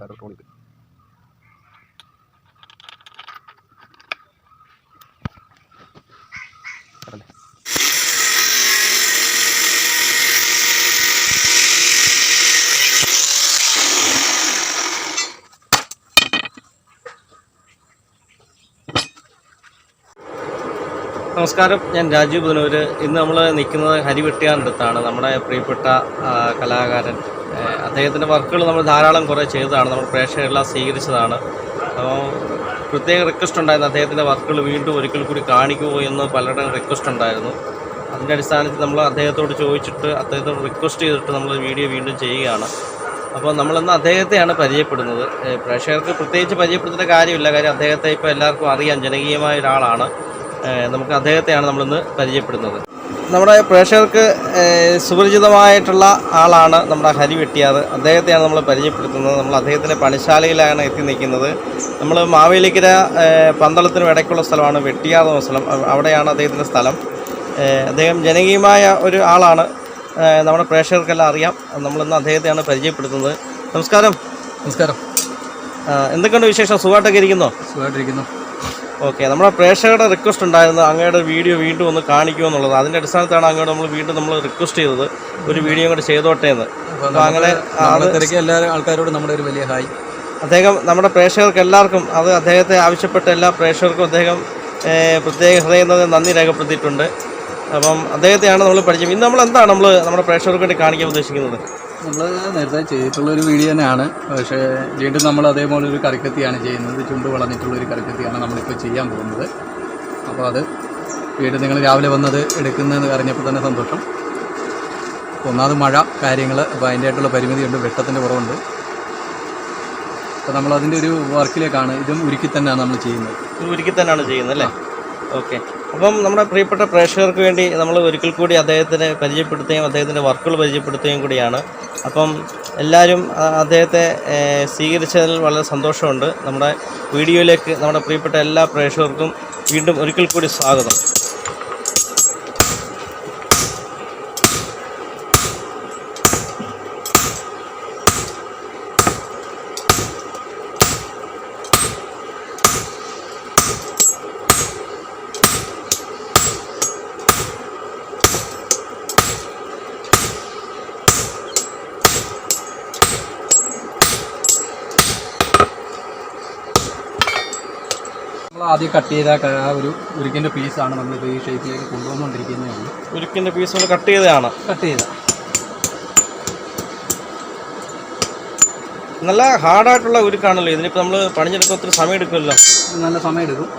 Electronic. നമസ്കാരം, ഞാൻ രാജീവ് പുതനൂർ. ഇന്ന് നമ്മൾ നിൽക്കുന്നത് ഹരിവെട്ടിയാറിൻ്റെ അടുത്താണ്. നമ്മുടെ പ്രിയപ്പെട്ട കലാകാരൻ, അദ്ദേഹത്തിൻ്റെ വർക്കുകൾ നമ്മൾ ധാരാളം കുറേ ചെയ്തതാണ്, നമ്മൾ പ്രേക്ഷകരെല്ലാം സ്വീകരിച്ചതാണ്. അപ്പോൾ പ്രത്യേക റിക്വസ്റ്റ് ഉണ്ടായിരുന്നു, അദ്ദേഹത്തിൻ്റെ വർക്കുകൾ വീണ്ടും ഒരിക്കൽ കൂടി കാണിക്കുമോ എന്ന് പലരുടെയും റിക്വസ്റ്റ് ഉണ്ടായിരുന്നു. അതിൻ്റെ അടിസ്ഥാനത്തിൽ നമ്മൾ അദ്ദേഹത്തോട് ചോദിച്ചിട്ട് അദ്ദേഹത്തോട് റിക്വസ്റ്റ് ചെയ്തിട്ട് നമ്മൾ വീഡിയോ വീണ്ടും ചെയ്യുകയാണ്. അപ്പോൾ നമ്മളിന്ന് അദ്ദേഹത്തെയാണ് പരിചയപ്പെടുന്നത്. പ്രേക്ഷകർക്ക് പ്രത്യേകിച്ച് പരിചയപ്പെടുത്തേണ്ട കാര്യമില്ല, കാര്യം അദ്ദേഹത്തെ ഇപ്പോൾ എല്ലാവർക്കും അറിയാം, ജനകീയമായ ഒരാളാണ്. നമുക്ക് അദ്ദേഹത്തെയാണ് നമ്മളിന്ന് പരിചയപ്പെടുന്നത്. നമ്മുടെ പ്രേക്ഷകർക്ക് സുപരിചിതമായിട്ടുള്ള ആളാണ് നമ്മുടെ ഹരിവെട്ടിയാർ. അദ്ദേഹത്തെയാണ് നമ്മൾ പരിചയപ്പെടുത്തുന്നത്. നമ്മൾ അദ്ദേഹത്തിൻ്റെ പണിശാലയിലാണ് എത്തി നിൽക്കുന്നത്. നമ്മൾ മാവേലിക്കര പന്തളത്തിനും ഇടയ്ക്കുള്ള സ്ഥലമാണ് വെട്ടിയാർ എന്ന സ്ഥലം, അവിടെയാണ് അദ്ദേഹത്തിൻ്റെ സ്ഥലം. അദ്ദേഹം ജനകീയമായ ഒരു ആളാണ്, നമ്മുടെ പ്രേക്ഷകർക്കെല്ലാം അറിയാം. നമ്മളിന്ന് അദ്ദേഹത്തെയാണ് പരിചയപ്പെടുത്തുന്നത്. നമസ്കാരം. നമസ്കാരം. എന്തൊക്കെയുണ്ട് വിശേഷം? സുഖമായിട്ടൊക്കെ ഇരിക്കുന്നോ? സുഖമായിട്ടിരിക്കുന്നു. ഓക്കെ, നമ്മുടെ പ്രേക്ഷകരുടെ റിക്വസ്റ്റ് ഉണ്ടായിരുന്നു അങ്ങയുടെ വീഡിയോ വീണ്ടും ഒന്ന് കാണിക്കുമെന്നുള്ളത്. അതിൻ്റെ അടിസ്ഥാനത്താണ് അങ്ങോട്ട് നമ്മൾ റിക്വസ്റ്റ് ചെയ്തത്, ഒരു വീഡിയോ കൂടെ ചെയ്തോട്ടെ എന്ന്. അപ്പോൾ അങ്ങനെ എല്ലാ ആൾക്കാരോടും നമ്മുടെ ഒരു വലിയ ഹായ്. അദ്ദേഹം നമ്മുടെ പ്രേക്ഷകർക്ക് എല്ലാവർക്കും, അത് അദ്ദേഹത്തെ ആവശ്യപ്പെട്ട എല്ലാ പ്രേക്ഷകർക്കും അദ്ദേഹം പ്രത്യേക ഹൃദയം നന്ദി രേഖപ്പെടുത്തിയിട്ടുണ്ട്. അപ്പം അദ്ദേഹത്തെയാണ് നമ്മൾ പരിചയം. ഇന്ന് എന്താണ് നമ്മുടെ പ്രേക്ഷകർക്ക് വേണ്ടി കാണിക്കാൻ ഉദ്ദേശിക്കുന്നത്? നമ്മൾ നേരത്തെ ചെയ്തിട്ടുള്ളൊരു വീഡിയോ തന്നെയാണ്, പക്ഷേ വീണ്ടും നമ്മൾ അതേപോലെ ഒരു കറിക്കത്തിയാണ് ചെയ്യുന്നത്. ചുണ്ട് വളർന്നിട്ടുള്ളൊരു കറിക്കത്തിയാണ് നമ്മളിപ്പോൾ ചെയ്യാൻ പോകുന്നത്. അപ്പോൾ അത് വീണ്ടും നിങ്ങൾ രാവിലെ വന്നത് എടുക്കുന്നതെന്ന് അറിഞ്ഞപ്പോൾ തന്നെ സന്തോഷം. ഒന്നാമത് മഴ കാര്യങ്ങൾ, അപ്പോൾ അതിൻ്റെ ആയിട്ടുള്ള പരിമിതിയുണ്ട്, വെട്ടത്തിൻ്റെ കുറവുണ്ട്. അപ്പോൾ നമ്മളതിൻ്റെ ഒരു വർക്കിലേക്കാണ്, ഇതും ഉരുക്കി തന്നെയാണ് നമ്മൾ ചെയ്യുന്നത്. ഉരുക്കി തന്നെയാണ് ചെയ്യുന്നത് അല്ലേ? ഓക്കെ. അപ്പം നമ്മുടെ പ്രിയപ്പെട്ട പ്രേക്ഷകർക്ക് വേണ്ടി നമ്മൾ ഒരിക്കൽ കൂടി അദ്ദേഹത്തിനെ പരിചയപ്പെടുത്തുകയും അദ്ദേഹത്തിൻ്റെ വർക്കുകൾ പരിചയപ്പെടുത്തുകയും കൂടിയാണ്. അപ്പം എല്ലാവരും അദ്ദേഹത്തെ സ്വീകരിച്ചതിൽ വളരെ സന്തോഷമുണ്ട്. നമ്മുടെ വീഡിയോയിലേക്ക് നമ്മുടെ പ്രിയപ്പെട്ട എല്ലാ പ്രേക്ഷകർക്കും വീണ്ടും ഒരിക്കൽ കൂടി സ്വാഗതം. ആദ്യം കട്ട് ചെയ്ത ആ ഒരു ഉരുക്കിൻ്റെ പീസാണ് നമ്മളിപ്പോൾ ഈ ഷേപ്പിലേക്ക് കൊണ്ടുവന്നുകൊണ്ടിരിക്കുന്നേ ഉള്ളൂ. ഉരുക്കിൻ്റെ പീസ് നമ്മൾ കട്ട് ചെയ്തതാണ്. നല്ല ഹാർഡായിട്ടുള്ള ഉരുക്കാണല്ലോ. ഇതിനിപ്പോൾ നമ്മൾ പണിഞ്ഞെടുക്കാൻ ഒത്തിരി സമയം എടുക്കുമല്ലോ. നല്ല സമയം എടുക്കും.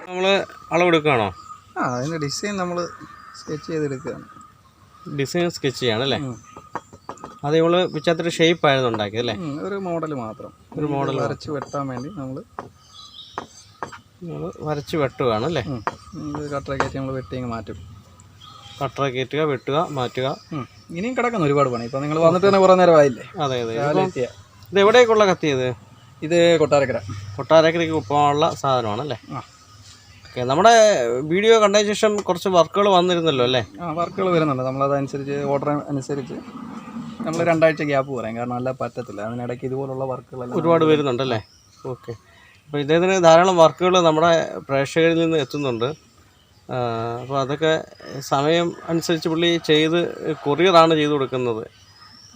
നമ്മൾ അളവെടുക്കുകയാണോ? അതിൻ്റെ ഡിസൈൻ നമ്മൾ സ്കെച്ച് ചെയ്തെടുക്കുകയാണ്. ഡിസൈൻ സ്കെച്ച് ചെയ്യണം അല്ലേ? അത് നമ്മൾ പിച്ചാത്തൊരു ഷേപ്പ് ആയിരുന്നു ഉണ്ടാക്കിയത് അല്ലേ? ഒരു മോഡൽ മാത്രം, ഒരു മോഡൽ വരച്ച് വെട്ടാൻ വേണ്ടി നമ്മൾ വരച്ച് വെട്ടുകയാണ് അല്ലേ? കട്ടറ കയറ്റി നമ്മൾ വെട്ടി അങ്ങ് മാറ്റും. കട്ടറ കയറ്റുക, വെട്ടുക, മാറ്റുക. ഇനിയും കിടക്കുന്ന ഒരുപാട് പണി. ഇപ്പം നിങ്ങൾ വന്നിട്ട് തന്നെ കുറേ നേരം ആയില്ലേ? അതെ അതെ. ഇത് എവിടേക്കുള്ള കത്തി? ഇത് കൊട്ടാരക്കര. കൊട്ടാരക്കരയ്ക്ക് പോകാനുള്ള സാധനമാണല്ലേ? ഓക്കെ. നമ്മുടെ വീഡിയോ കണ്ടതിന് ശേഷം കുറച്ച് വർക്കുകൾ വന്നിരുന്നല്ലോ അല്ലേ? വർക്കുകൾ വരുന്നുണ്ട്. നമ്മളതനുസരിച്ച് ഓർഡർ അനുസരിച്ച് നമ്മൾ 2 ആഴ്ച ഗ്യാപ്പ് പറയാം, കാരണം അല്ല പറ്റത്തില്ല. അതിനിടയ്ക്ക് ഇതുപോലുള്ള വർക്കുകളെല്ലാം ഒരുപാട് വരുന്നുണ്ടല്ലേ? ഓക്കെ. അപ്പോൾ ഇദ്ദേഹത്തിന് ധാരാളം വർക്കുകൾ നമ്മുടെ പ്രേക്ഷകരിൽ നിന്ന് എത്തുന്നുണ്ട്. അപ്പോൾ അതൊക്കെ സമയം അനുസരിച്ച് പുള്ളി ചെയ്ത് കൊറിയറാണ് ചെയ്ത് കൊടുക്കുന്നത്.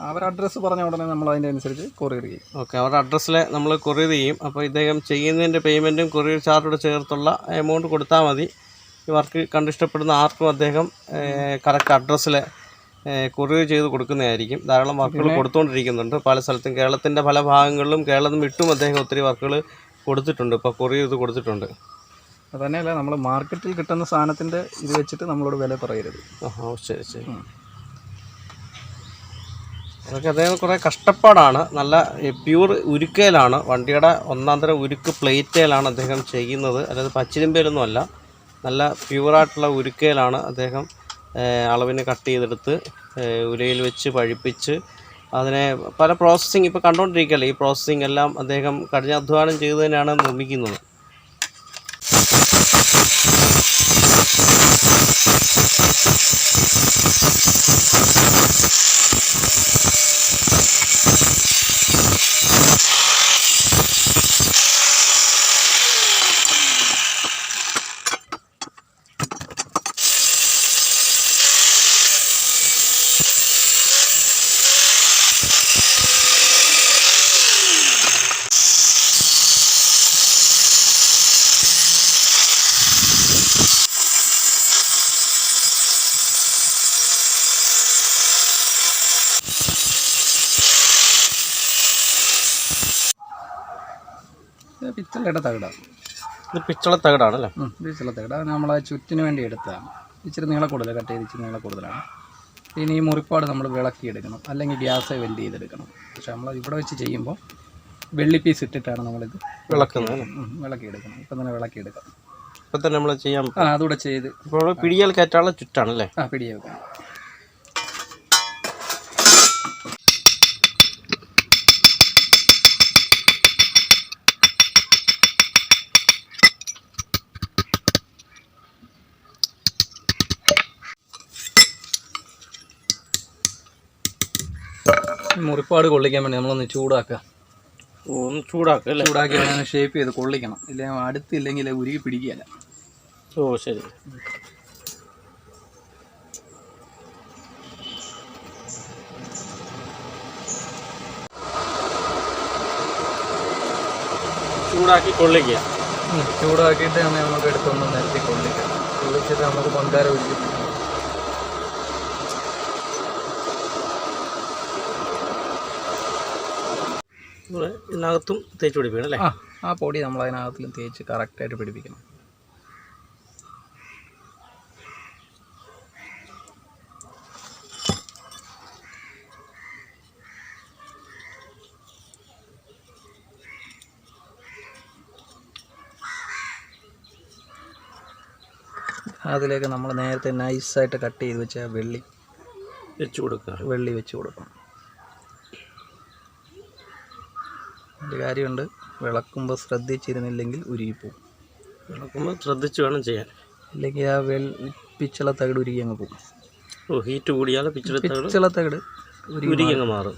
അവർ അഡ്രസ്സ് പറഞ്ഞ ഉടനെ നമ്മൾ അതിൻ്റെ അനുസരിച്ച് കൊറിയർ ചെയ്യും. ഓക്കെ. അവരുടെ അഡ്രസ്സിൽ നമ്മൾ കൊറിയർ ചെയ്യും. അപ്പോൾ ഇദ്ദേഹം ചെയ്യുന്നതിൻ്റെ പേയ്മെൻറ്റും കൊറിയർ ചാർജോട് ചേർത്തുള്ള എമൗണ്ട് കൊടുത്താൽ മതി. ഈ വർക്ക് കണ്ടിഷ്ടപ്പെടുന്ന ആർക്കും അദ്ദേഹം കറക്റ്റ് അഡ്രസ്സിൽ കൊറിയർ ചെയ്ത് കൊടുക്കുന്നതായിരിക്കും. ധാരാളം വർക്കുകൾ കൊടുത്തുകൊണ്ടിരിക്കുന്നുണ്ട് പല സ്ഥലത്തും. കേരളത്തിൻ്റെ പല ഭാഗങ്ങളിലും കേരളത്തിൽ വിട്ടും അദ്ദേഹം ഒത്തിരി വർക്കുകൾ കൊടുത്തിട്ടുണ്ട്, ഇപ്പോൾ കൊറിയർ ചെയ്ത് കൊടുത്തിട്ടുണ്ട്. അതന്നെയല്ല, നമ്മൾ മാർക്കറ്റിൽ കിട്ടുന്ന സാധനത്തിൻ്റെ ഇത് വെച്ചിട്ട് നമ്മളോട് വില പറയരുത്. ശരി ശരി. അതൊക്കെ അദ്ദേഹം കുറേ കഷ്ടപ്പാടാണ്. നല്ല പ്യൂർ ഉരുക്കയിലാണ്, വണ്ടിയുടെ ഒന്നാം തരം ഉരുക്ക് പ്ലേറ്റയിലാണ് അദ്ദേഹം ചെയ്യുന്നത്. അതായത് പച്ചിരുമ്പയിലൊന്നും അല്ല, നല്ല പ്യൂറായിട്ടുള്ള ഉരുക്കയിലാണ് അദ്ദേഹം അളവിന് കട്ട് ചെയ്തെടുത്ത് ഉലയിൽ വെച്ച് പഴിപ്പിച്ച് അതിനെ പല പ്രോസസ്സിങ് ഇപ്പോൾ കണ്ടുകൊണ്ടിരിക്കുകയല്ലേ. ഈ പ്രോസസ്സിങ് എല്ലാം അദ്ദേഹം കഠിനാധ്വാനം ചെയ്ത് തന്നെയാണ് നിർമ്മിക്കുന്നത്. പിച്ചളയുടെ തകിടാണ്. ഇത് പിച്ചള തകിടാണല്ലേ? പിച്ചള തകിട്. അത് നമ്മളെ ചുറ്റിന് വേണ്ടി എടുത്തതാണ്. ഇച്ചിരി നീളം കൂടുതൽ, കട്ട് ചെയ്ത് ഇച്ചിരി നീളം കൂടുതലാണ്. ഇനി ഈ മുറിപ്പാട് നമ്മൾ വിളക്കിയെടുക്കണം, അല്ലെങ്കിൽ ഗ്യാസ് വെൽഡ് ചെയ്തെടുക്കണം. പക്ഷേ നമ്മൾ ഇവിടെ വെച്ച് ചെയ്യുമ്പോൾ വെള്ളി പീസ് ഇട്ടിട്ടാണ് നമ്മളിത് വിളക്കുന്നത്. വിളക്കിയെടുക്കണം. ഇപ്പം തന്നെ വിളക്കിയെടുക്കാം. ഇപ്പം തന്നെ നമ്മൾ ചെയ്യാം. അതുകൂടെ ചെയ്ത് ഇപ്പോൾ പിടിയാൽ കയറ്റാനുള്ള ചുറ്റാണല്ലേ? പിടിയെ വെക്കണം. മുറിപ്പാട് കൊള്ളിക്കാൻ വേണ്ടി നമ്മളൊന്ന് ചൂടാക്കുക. ഒന്ന് ചൂടാക്കുക അല്ലേ? ചൂടാക്കി അങ്ങനെ ഷേപ്പ് ചെയ്ത് കൊള്ളിക്കണം. ഇല്ലെങ്കിൽ അടുത്തില്ലെങ്കിൽ ഉരുകി പിടിക്കുകയല്ല. ശരി. ചൂടാക്കി കൊള്ളിക്കുക. ചൂടാക്കിയിട്ട് നമുക്ക് എടുത്തൊന്ന് നിരത്തി കൊള്ളിക്കാം. കൊള്ളിച്ചിട്ട് നമുക്ക് പങ്കാര ഒഴിച്ച് ഇതിനകത്തും തേച്ച് പിടിപ്പിക്കണം അല്ലേ? ആ പൊടി നമ്മൾ അതിനകത്തിലും തേച്ച് കറക്റ്റായിട്ട് പിടിപ്പിക്കണം. അതിലേക്ക് നമ്മൾ നേരത്തെ നൈസായിട്ട് കട്ട് ചെയ്ത് വെച്ച വെള്ളി വെച്ച് കൊടുക്കണം. ഒരു കാര്യമുണ്ട്, വിളക്കുമ്പോൾ ശ്രദ്ധിച്ചിരുന്നില്ലെങ്കിൽ ഉരുകിപ്പോവും. വിളക്കുമ്പോൾ ശ്രദ്ധിച്ച് വേണം ചെയ്യാൻ, ഇല്ലെങ്കിൽ ആ പിച്ചള തകിട് ഉരുകി അങ്ങ് പോകും. ഹീറ്റ് കൂടിയാൽ പിച്ചള തകിട് ഉരുകി അങ്ങ് മാറും.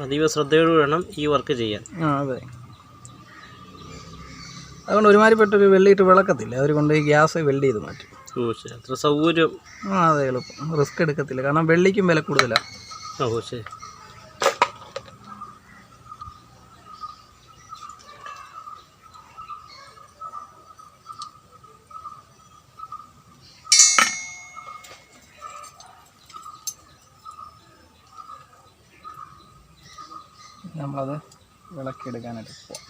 അതീവ ശ്രദ്ധയോട് വേണം ഈ വർക്ക് ചെയ്യാൻ. അതെ. അതുകൊണ്ട് ഒരുമാതിരിപ്പെട്ടൊരു വെള്ളിയിട്ട് വിളക്കത്തില്ല. അവർ കൊണ്ട് ഗ്യാസ് വെൽഡ് ചെയ്ത് മാറ്റും. അത്ര സൗകര്യം. അതെ, എളുപ്പം. റിസ്ക് എടുക്കത്തില്ല, കാരണം വെള്ളിക്കും വില കൂടുതലാണ്. ശരി. നമ്മളത് വിളക്കിയെടുക്കാനായിട്ട് പോകാം.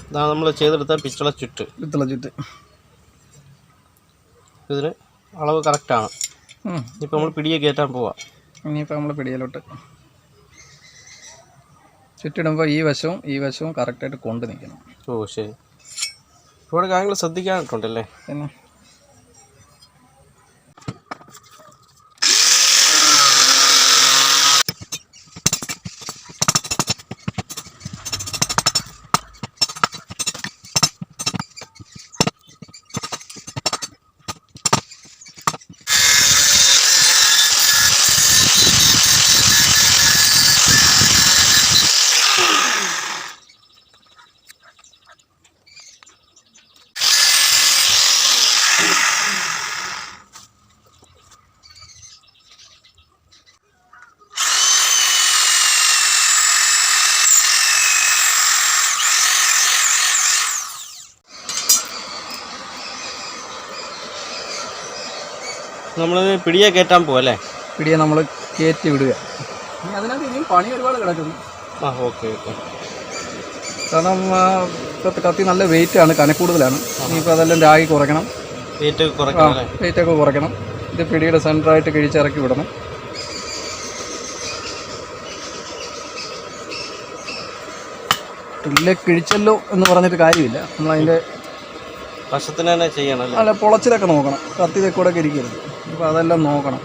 ഇതാണ് നമ്മൾ ചെയ്തെടുത്ത പിച്ചള ചുറ്റ്. ഇതിന് അളവ് കറക്റ്റാണ്. ഇപ്പം നമ്മൾ പിടിയെ കയറ്റാൻ പോവാം. ഇനിയിപ്പോൾ നമ്മൾ പിടിയിലോട്ട് ചുറ്റിടുമ്പോൾ ഈ വശവും കറക്റ്റായിട്ട് കൊണ്ട് നിൽക്കണം. ഓ ശരി. ഒരുപാട് കാര്യങ്ങൾ ശ്രദ്ധിക്കാനുണ്ടല്ലേ? പിന്നെ നമ്മൾ പിടിയെ കയറ്റാൻ പോവാം അല്ലേ? പിടിയെ നമ്മൾ കയറ്റി വിടുക. അതിനകത്ത് ഇനിയും പണി ഒരുപാട് കിടക്കുന്നു. ഓക്കെ. കാരണം കത്തി നല്ല വെയിറ്റാണ്, കനക്കൂടുതലാണ്. ഇനിയിപ്പോൾ അതെല്ലാം രാഗി കുറയ്ക്കണം, വെയിറ്റൊക്കെ കുറയ്ക്കണം. ഇത് പിടിയുടെ സെൻറ്ററായിട്ട് കിഴിച്ചിറക്കി വിടണം. ഇല്ലേ കിഴിച്ചല്ലോ എന്ന് പറഞ്ഞിട്ട് കാര്യമില്ല. നമ്മളതിൻ്റെ വശത്തിന് തന്നെ ചെയ്യണം അല്ല, പൊളച്ചിലൊക്കെ നോക്കണം. കത്തി തെക്കൂടൊക്കെ ഇരിക്കരുത്. അപ്പോൾ അതെല്ലാം നോക്കണം.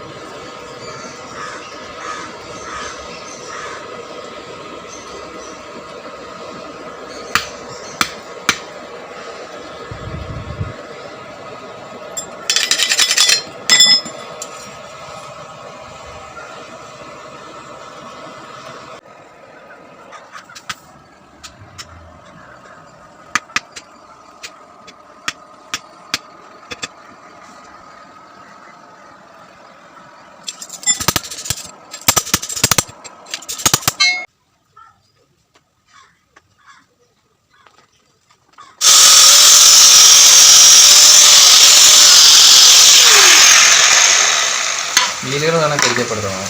വീലുകൾ വേണം പരിചയപ്പെടുത്തണം.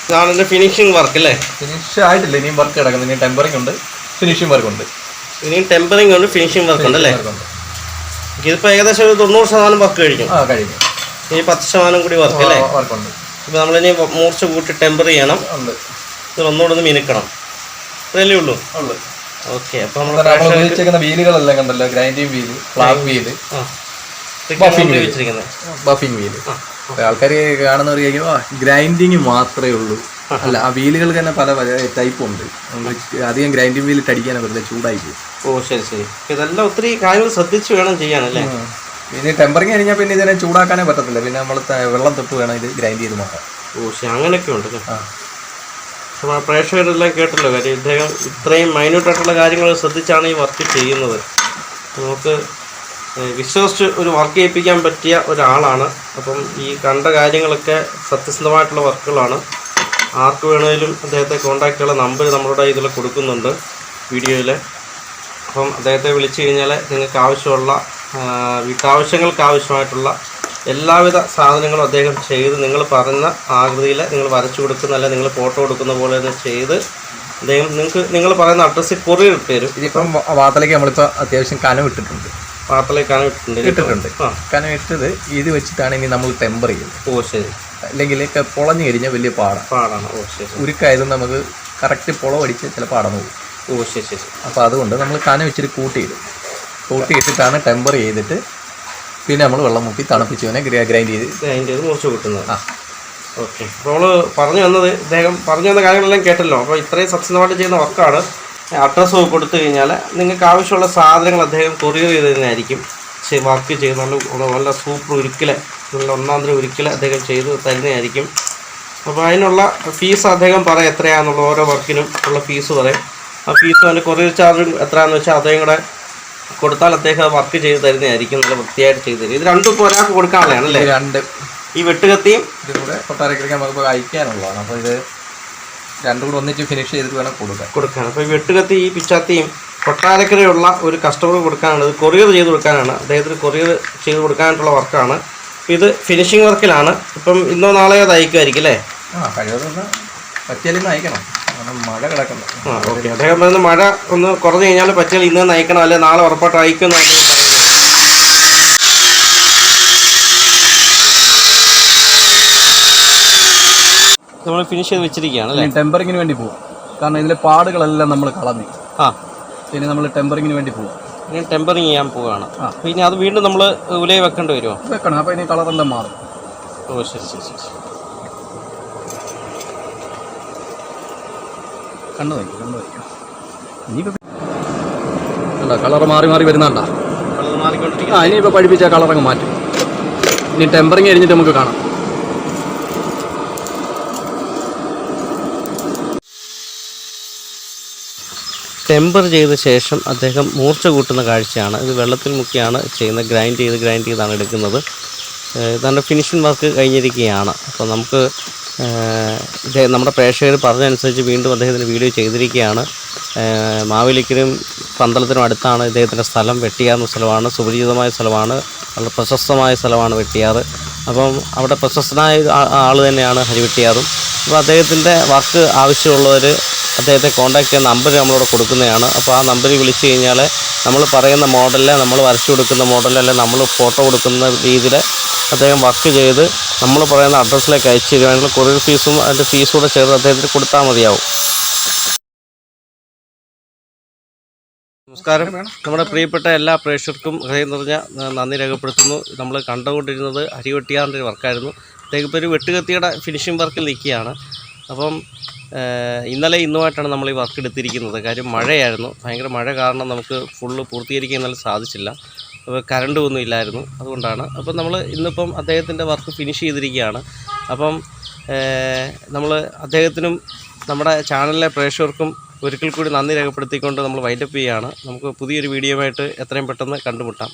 ഇതാണ് എൻ്റെ ഫിനിഷിംഗ് വർക്ക് അല്ലേ? ഫിനിഷ് ആയിട്ടില്ല, ഇനിയും വർക്ക് കിടക്കുന്നു. ഇനിയും ടെമ്പറിംഗ് ഉണ്ട്, ഫിനിഷിംഗ് വർക്ക് ഉണ്ട്. ഇനിയും ടെമ്പറിംഗ് ഉണ്ട്, ഫിനിഷിംഗ് വർക്ക് ഉണ്ട് അല്ലേ? ഇതിപ്പോൾ ഏകദേശം ഒരു 90% വർക്ക് കഴിഞ്ഞു. ഇനി 10% കൂടി വർക്ക് അല്ലേ? വർക്കുണ്ട്. ഇപ്പോൾ നമ്മളിനി മൂർച്ച കൂട്ടി ടെമ്പർ ചെയ്യണം, ഒന്നുകൂടെ ഒന്ന് മിനുക്കണം. ഇത്രയല്ലേ ഉള്ളൂ? ഓക്കെ. അപ്പോൾ നമ്മൾ ഉപയോഗിച്ചിരിക്കുന്ന വീലുകളെല്ലാം കണ്ടല്ലോ, grinding wheel, flag wheel, buffing wheel. ആൾക്കാർ കാണുന്നവർ ഗ്രൈൻഡിങ് മാത്രമേ ഉള്ളൂ. അല്ല, ആ വീലുകൾക്ക് തന്നെ പല പല ടൈപ്പ് ഉണ്ട്. അധികം ഗ്രൈൻഡിങ് വീലിട്ട് അടിക്കാനേ പറ്റില്ല, ചൂടായി പോകും. ഓ ശരി ശരി. ഇതെല്ലാം ഒത്തിരി കാര്യങ്ങൾ ശ്രദ്ധിച്ച് വേണം ചെയ്യാനല്ലേ? പിന്നെ ടെമ്പറിങ് കഴിഞ്ഞാൽ പിന്നെ ഇതിനെ ചൂടാക്കാനേ പറ്റത്തില്ല. പിന്നെ നമ്മൾ വെള്ളം തൊട്ട് വേണം ഇത് ഗ്രൈൻഡ് ചെയ്ത് നോക്കാം. ഓ ശരി, അങ്ങനെയൊക്കെ ഉണ്ട്. അപ്പോൾ പ്രേക്ഷകരെല്ലാം കേട്ടല്ലോ കാര്യം. ഇദ്ദേഹം ഇത്രയും മൈന്യൂട്ടായിട്ടുള്ള കാര്യങ്ങൾ ശ്രദ്ധിച്ചാണ് ഈ വർക്ക് ചെയ്യുന്നത്. നമുക്ക് വിശ്വസിച്ച് ഒരു വർക്ക് ചെയ്യിപ്പിക്കാൻ പറ്റിയ ഒരാളാണ്. അപ്പം ഈ കണ്ട കാര്യങ്ങളൊക്കെ സത്യസന്ധമായിട്ടുള്ള വർക്കുകളാണ്. ആർക്ക് വേണമെങ്കിലും അദ്ദേഹത്തെ കോൺടാക്ട് ചെയ്യാനുള്ള നമ്പർ നമ്മളുടെ ഇതിൽ കൊടുക്കുന്നുണ്ട് വീഡിയോയിൽ. അപ്പം അദ്ദേഹത്തെ വിളിച്ചു കഴിഞ്ഞാൽ നിങ്ങൾക്ക് ആവശ്യമുള്ള വീട്ടാവശ്യങ്ങൾക്ക് ആവശ്യമായിട്ടുള്ള എല്ലാവിധ സാധനങ്ങളും അദ്ദേഹം ചെയ്ത് നിങ്ങൾ പറഞ്ഞ ആകൃതിയിൽ നിങ്ങൾ വരച്ചു കൊടുക്കുന്ന, അല്ല നിങ്ങൾ ഫോട്ടോ കൊടുക്കുന്ന പോലെ തന്നെ ചെയ്ത് അദ്ദേഹം നിങ്ങൾ പറയുന്ന അഡ്രസ്സിൽ കൊറിയർ ഇട്ട് തരും. ഇതിപ്പം വാർത്തയിലേക്ക് നമ്മളിപ്പോൾ അത്യാവശ്യം കനം ഇട്ടിട്ടുണ്ട്. ഇട്ടിട്ടുണ്ട്. കനം ഇട്ടത് ഇത് വെച്ചിട്ടാണ് ഇനി നമ്മൾ ടെമ്പർ ചെയ്യുന്നത്. ഓ ശരി. അല്ലെങ്കിൽ പൊളഞ്ഞു കഴിഞ്ഞാൽ വലിയ പാടാണ്. ഓ ശരി. ഉരുക്കായത് നമുക്ക് കറക്റ്റ് പൊളവടിച്ച് ചിലപ്പോൾ അടന്നു പോകും. ഓ ശരി ശരി. അപ്പോൾ അതുകൊണ്ട് നമ്മൾ കനം ഇച്ചിരി കൂട്ടിയിട്ടിട്ടാണ് ടെമ്പർ ചെയ്തിട്ട് പിന്നെ നമ്മൾ വെള്ളം മുക്കി തണുപ്പിച്ച് വേണേൽ ഗ്രൈൻഡ് ചെയ്ത് മുറിച്ച് കൂട്ടുന്നത്. ഓക്കെ. അപ്പോൾ നമ്മൾ പറഞ്ഞു വന്നത്, ഇദ്ദേഹം പറഞ്ഞു വന്ന കാര്യങ്ങളെല്ലാം കേട്ടല്ലോ. അപ്പോൾ ഇത്രയും സത്യസന്ധമായിട്ട് ചെയ്യുന്ന വർക്കാണ്. അഡ്രസ്സ് കൊടുത്തു കഴിഞ്ഞാൽ നിങ്ങൾക്ക് ആവശ്യമുള്ള സാധനങ്ങൾ അദ്ദേഹം കൊറിയർ ചെയ്ത് തരുന്നതായിരിക്കും. വർക്ക് ചെയ്ത് നല്ല സൂപ്പർ ഉരുക്കിൽ, നല്ല ഒന്നാന്തര ഉരുക്കിൽ അദ്ദേഹം ചെയ്ത് തരുന്നതായിരിക്കും. അപ്പോൾ അതിനുള്ള ഫീസ് അദ്ദേഹം പറയാം എത്രയാണെന്നുള്ള, ഓരോ വർക്കിനും ഉള്ള ഫീസ് പറയും. ആ ഫീസും അതിൻ്റെ കൊറിയർ ചാർജും എത്രയാണെന്ന് വെച്ചാൽ അദ്ദേഹം കൂടെ കൊടുത്താൽ അദ്ദേഹം വർക്ക് ചെയ്ത് തരുന്നതായിരിക്കും. നല്ല വൃത്തിയായിട്ട് ചെയ്ത് തരും. ഇത് രണ്ടും ഇപ്പോൾ ഒരാൾക്ക് കൊടുക്കാനുള്ളതാണ് അല്ലേ? രണ്ട് ഈ വെട്ടുകത്തിയും ഇതിലൂടെ കൊട്ടാരക്കരയ്ക്ക് നമുക്ക് അയക്കാനുള്ളതാണ്. അപ്പോൾ ഇത് രണ്ടും കൂടെ ഒന്നിച്ച് ഫിനിഷ് ചെയ്തിട്ട് വേണം കൊടുക്കാൻ. അപ്പോൾ ഈ വെട്ടുകത്തി ഈ പിച്ചാത്തിയും കൊട്ടാരക്കരയുള്ള ഒരു കസ്റ്റമർ കൊടുക്കാനാണ്, ഇത് കൊറിയർ ചെയ്ത് കൊടുക്കാനാണ്. അദ്ദേഹത്തിന് കൊറിയർ ചെയ്ത് കൊടുക്കാനായിട്ടുള്ള വർക്കാണ്. ഇത് ഫിനിഷിംഗ് വർക്കിലാണ്. ഇപ്പം ഇന്നോ നാളെയോ അത് അയക്കുമായിരിക്കും അല്ലേ? കഴിവതൊന്ന് പറ്റിയാലും അയക്കണം. കാരണം മഴ കിടക്കുന്നു. ഓക്കെ. അദ്ദേഹം പറയുന്നത് മഴ ഒന്ന് കുറഞ്ഞു കഴിഞ്ഞാൽ പറ്റിയാൽ ഇന്ന് നയിക്കണം, അല്ലെ നാളെ ഉറപ്പായിട്ട് അയക്കും എന്നാണ് പറയുന്നത്. നമ്മൾ ഫിനിഷ് ചെയ്ത് വെച്ചിരിക്കുകയാണ് അല്ലേ? ടെമ്പറിങ്ങിന് വേണ്ടി പോകും. കാരണം ഇതിലെ പാടുകളെല്ലാം നമ്മൾ കളഞ്ഞു. ഇനി നമ്മൾ ടെമ്പറിങ്ങിന് വേണ്ടി പോകും. ഇനി ടെമ്പറിങ് ചെയ്യാൻ പോവുകയാണ്. പിന്നെ അത് വീണ്ടും നമ്മൾ ഉലയെ വെക്കേണ്ടി വരുമോ? വെക്കണം. അപ്പോൾ ഇനി കളറെല്ലാം മാറും. ഓ ശരി ശരി ശരി. കണ്ടു വയ്ക്കും. ഇനിയിപ്പോൾ കളർ മാറി മാറി വരുന്നുണ്ടോ? കളർ മാറിക്കൊണ്ടിരിക്കും. ഇനിയിപ്പോൾ പഠിപ്പിച്ച കളറങ്ങ് മാറ്റും. ഇനി ടെമ്പറിങ് കഴിഞ്ഞിട്ട് നമുക്ക് കാണാം. ടെമ്പർ ചെയ്ത ശേഷം അദ്ദേഹം മൂർച്ച കൂട്ടുന്ന കാഴ്ചയാണ്. ഇത് വെള്ളത്തിൽ മുക്കിയാണ് ചെയ്യുന്നത്. ഗ്രൈൻഡ് ചെയ്താണ് എടുക്കുന്നത്. ഇതാണ്ട് ഫിനിഷിംഗ് വർക്ക് കഴിഞ്ഞിരിക്കുകയാണ്. അപ്പോൾ നമുക്ക് നമ്മുടെ പ്രേക്ഷകർ പറഞ്ഞതനുസരിച്ച് വീണ്ടും അദ്ദേഹത്തിന് വീഡിയോ ചെയ്തിരിക്കുകയാണ്. മാവേലിക്കരും പന്തളത്തിനും അടുത്താണ് ഇദ്ദേഹത്തിൻ്റെ സ്ഥലം. വെട്ടിയാർ എന്ന സ്ഥലമാണ്. സുപരിചിതമായ സ്ഥലമാണ്. വളരെ പ്രശസ്തമായ സ്ഥലമാണ് വെട്ടിയാർ. അപ്പം അവിടെ പ്രശസ്തനായ ആൾ തന്നെയാണ് ഹരിവെട്ടിയാറും. അപ്പോൾ അദ്ദേഹത്തിൻ്റെ വർക്ക് ആവശ്യമുള്ളവർ അദ്ദേഹത്തെ കോൺടാക്ട് ചെയ്യുന്ന നമ്പർ നമ്മളിവിടെ കൊടുക്കുന്നതാണ്. അപ്പോൾ ആ നമ്പറിൽ വിളിച്ചു കഴിഞ്ഞാൽ നമ്മൾ പറയുന്ന മോഡലിൽ, നമ്മൾ വരച്ചു കൊടുക്കുന്ന മോഡലിൽ, അല്ലെങ്കിൽ നമ്മൾ ഫോട്ടോ കൊടുക്കുന്ന രീതിയിൽ അദ്ദേഹം വർക്ക് ചെയ്ത് നമ്മൾ പറയുന്ന അഡ്രസ്സിലേക്ക് അയച്ചു തരുവാണെങ്കിൽ കൊറിയർ ഫീസും അതിൻ്റെ ഫീസും കൂടെ ചേർത്ത് അദ്ദേഹത്തിന് കൊടുത്താൽ മതിയാവും. നമസ്കാരം. നമ്മുടെ പ്രിയപ്പെട്ട എല്ലാ പ്രേക്ഷകർക്കും ഹൃദയം നിറഞ്ഞ നന്ദി രേഖപ്പെടുത്തുന്നു. നമ്മൾ കണ്ടുകൊണ്ടിരുന്നത് ഹരിവെട്ടിയാറിൻ്റെ വർക്കായിരുന്നു. അദ്ദേഹം ഇപ്പോൾ ഒരു വെട്ടുകത്തിയുടെ ഫിനിഷിംഗ് വർക്കിൽ നിൽക്കുകയാണ്. അപ്പം ഇന്നലെ ഇന്നുമായിട്ടാണ് നമ്മൾ ഈ വർക്ക് എടുത്തിരിക്കുന്നത്. കാര്യം മഴയായിരുന്നു. ഭയങ്കര മഴ കാരണം നമുക്ക് ഫുള്ള് പൂർത്തീകരിക്കാൻ ഇന്നലെ സാധിച്ചില്ല. അപ്പോൾ കറണ്ട് ഒന്നും ഇല്ലായിരുന്നു. അതുകൊണ്ടാണ്. അപ്പം നമ്മൾ ഇന്നിപ്പം അദ്ദേഹത്തിൻ്റെ വർക്ക് ഫിനിഷ് ചെയ്തിരിക്കുകയാണ്. അപ്പം നമ്മൾ അദ്ദേഹത്തിനും നമ്മുടെ ചാനലിലെ പ്രേക്ഷകർക്കും ഒരിക്കൽ കൂടി നന്ദി രേഖപ്പെടുത്തിക്കൊണ്ട് നമ്മൾ വൈൻഡപ്പ് ചെയ്യുകയാണ്. നമുക്ക് പുതിയൊരു വീഡിയോയുമായിട്ട് എത്രയും പെട്ടെന്ന് കണ്ടുമുട്ടാം.